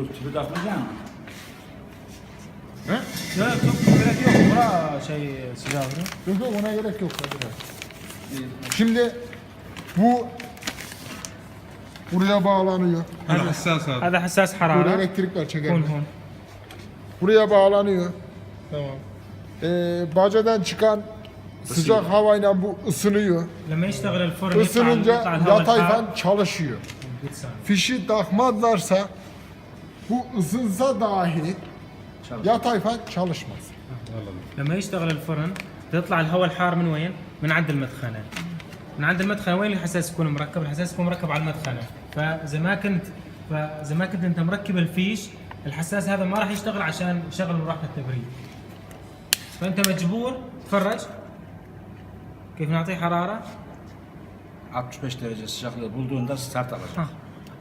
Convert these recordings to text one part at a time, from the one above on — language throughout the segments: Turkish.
Tüpü takmayacak mı? He? Yok gerek yok. Bura şey sıcak. Yok ona gerek yok. Şimdi bu buraya bağlanıyor. هذا حساس هذا. هذا حساس Burada حرارة. elektrik var çeker. هون هون. Buraya bağlanıyor. تمام. Bacadan çıkan sıcak havayla bu ısınıyor. لما يشتغل الفرن يطلع Isınınca الهواء yatay الحار. fan çalışıyor. Fişi takmazlarsa bu ısınsa dahi yatay fan çalışmaz. لما يشتغل الفرن تطلع الهواء الحار من وين؟ من عند المدخنة. من عند المدخنة وين الحساس يكون مركب؟ الحساس يكون مركب على المدخنة. فإذا ما كنت أنت مركب الفيش الحساس هذا ما راح يشتغل عشان يشغل مروحة التبريد. فأنت مجبور تفرج كيف نعطيه حرارة؟ 65 derece sıcaklığı bulduğunda start alacak.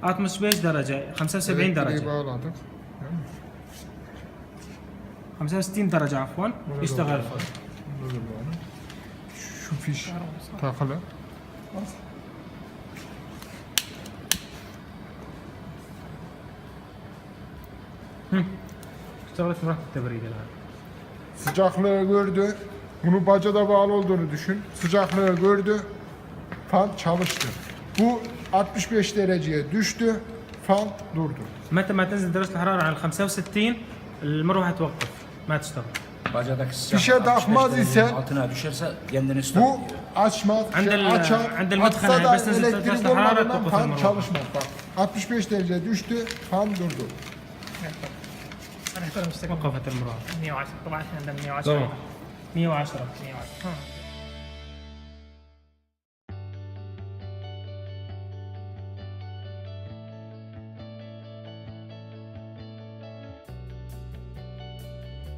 65 درجة 75 درجة Bağladık. 65 درجة عفوا يشتغل الفرن. Şu fiş takılı. اشتغلت مروحة التبريد الآن. Sıcaklığı gördü. Bunu bacada bağlı olduğunu düşün. Sıcaklığı gördü. Fan çalıştı. Bu 65 dereceye düştü. Fan durdu. متى ما تنزل درجة الحرارة على 65 المروحة توقف ما تشتغل. Bacadaki sıcaklık Fişe 65 takmaz derecenin ise altına düşerse kendini stop bu ediyor. açmaz. Açar. عند Açsa المدخنة da بس نزلت درجة elektrik الحرارة olmadan توقف fan المروحة. çalışmaz. Bak 65 derece düştü. Fan durdu. وقفت المروحة. 110 طبعا احنا عندنا 110 تمام. 110